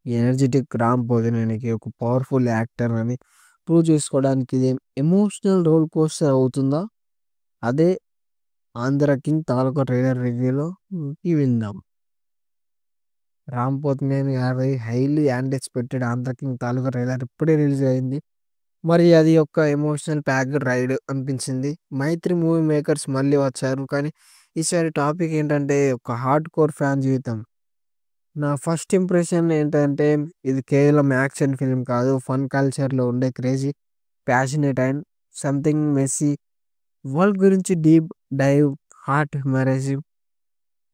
Energetic Ram పోతినేనికి ఒక powerful actor అని prove చేసుకోవడానికి ఇది ఎమోషనల్ రోల్ కోస్టర్ అవుతుందా? అదే 'ఆంధ్ర కింగ్' తాలూకా ట్రైలర్ రివ్యూలో విందాం. రామ్ పోతినేని గారి హైలీ యాంటిసిపేటెడ్ 'ఆంధ్ర కింగ్' తాలూకా ట్రైలర్ ఇప్పుడే రిలీజ్ అయింది. మరి అది ఒక ఎమోషనల్ ప్యాక్డ్ రైడ్ అనిపించింది. 'మైత్రి' మూవీ మేకర్స్ మళ్ళీ వచ్చారు. కానీ ఈసారి టాపిక్ ఏంటంటే ఒక హార్డ్ కోర్ ఫ్యాన్ జీవితం. నా ఫస్ట్ ఇంప్రెషన్ ఏంటంటే ఇది కేవలం యాక్షన్ ఫిల్మ్ కాదు. ఫన్ కల్చర్‌లో ఉండే crazy, passionate and something messy world గురించి deep dive, heart immersive,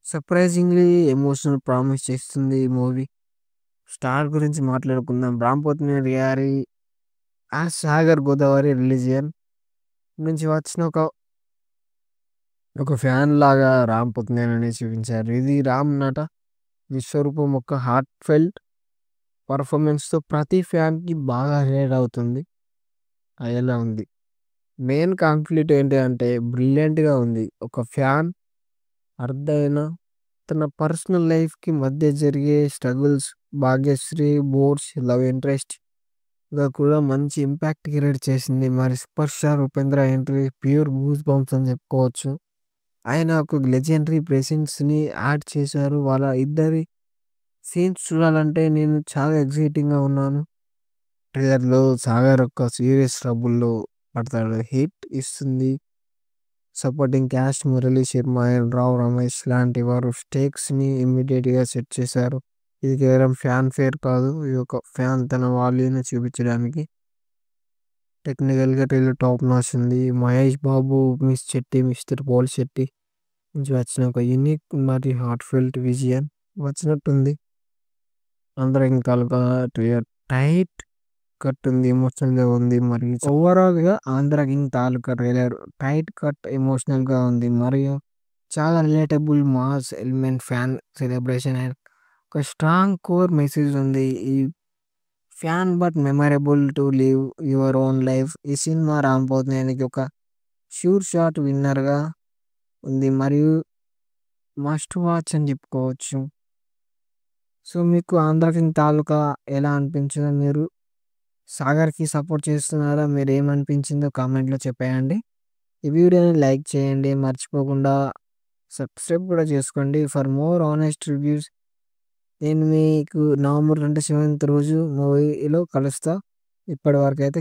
surprisingly emotional promise చేస్తుంది ఈ మూవీ. స్టార్ గురించి మాట్లాడుకుందాం. రామ్ పోతినేని గారి 'సాగర్ గోదావరి' రిలీజియన్ నుంచి వచ్చిన ఒక ఫ్యాన్ లాగా రామ్ పోతినేనిని చూపించారు. ఇది రామ్ నట విశ్వరూపం ఒక హార్ట్ ఫెల్ట్ పర్ఫార్మెన్స్‌తో ప్రతి ఫ్యాన్‌కి బాగా రిలేట్ అవుతుంది. అయ్యేలా ఉంది. మెయిన్ కాన్ఫ్లిక్ట్ ఏంటి అంటే బ్రిలియంట్‌గా ఉంది. ఒక ఫ్యాన్ అర్థమైన తన పర్సనల్ లైఫ్‌కి మధ్య జరిగే స్ట్రగుల్స్, భాగ్యశ్రీ బోర్స్ లవ్ ఇంట్రెస్ట్‌గా కూడా మంచి ఇంపాక్ట్ క్రియేట్ చేసింది. మరి super star Upendra entry pure goose bumps అని చెప్పుకోవచ్చు. ఆయన ఒక లెజెండరీ ప్రెజెన్స్‌ని యాడ్ చేశారు. వాళ్ళ ఇద్దరి సీన్స్ చూడాలంటే నేను చాలా ఎక్సైటింగ్‌గా ఉన్నాను. ట్రైలర్‌లో సాగర్ ఒక సీరియస్ ట్రబుల్‌లో పడతాడు. హిట్ ఇస్తుంది. Supporting caste Murali Sharma and Rao Ramesh లాంటి వారు స్టేక్స్‌ని ఇమ్మీడియేట్‌గా సెట్ చేశారు. ఇది కేవలం ఫ్యాన్ ఫేర్ కాదు. ఇది ఒక ఫ్యాన్ తన వాల్యూని చూపించడానికి. టెక్నికల్‌గా ట్రైలర్ టాప్ నాచ్ ఉంది. Mahesh Babu, Miss Shetty, mister Polishetty నుంచి వచ్చిన ఒక యూనిక్ మరియు హార్ట్ ఫెల్ట్ విజన్ వచ్చినట్టుంది. అందరం తాలూకా ట్రైలర్ టైట్ కట్ ఉంది. ఎమోషనల్‌గా ఉంది. మరియు ఓవరాల్‌గా 'ఆంధ్ర కింగ్' తాలూకా ట్రైలర్ టైట్ కట్ ఎమోషనల్‌గా ఉంది. మరియు చాలా relatable mass element, fan celebration and ఒక స్ట్రాంగ్ కోర్ మెసేజ్ ఉంది. ఈ fan but memorable to live your own life. ఈ సినిమా రామ్ పోతినేనికి ఒక ష్యూర్ షాట్ విన్నర్‌గా ఉంది. మరియు మస్ట్ వాచ్ అని చెప్పుకోవచ్చు. సో మీకు 'ఆంధ్ర కింగ్' తాలూకా ఎలా అనిపించిందో, మీరు 'సాగర్‌కి' సపోర్ట్ చేస్తున్నారా? మీరేమనిపించిందో కామెంట్‌లో చెప్పేయండి. ఈ వీడియోని లైక్ చేయండి. మర్చిపోకుండా సబ్స్క్రైబ్ కూడా చేసుకోండి. ఫర్ మోర్ ఆనెస్ట్ రివ్యూస్ నేను మీకు నవంబర్ 27th రోజు మూవీలో కలుస్తా. ఇప్పటివరకైతే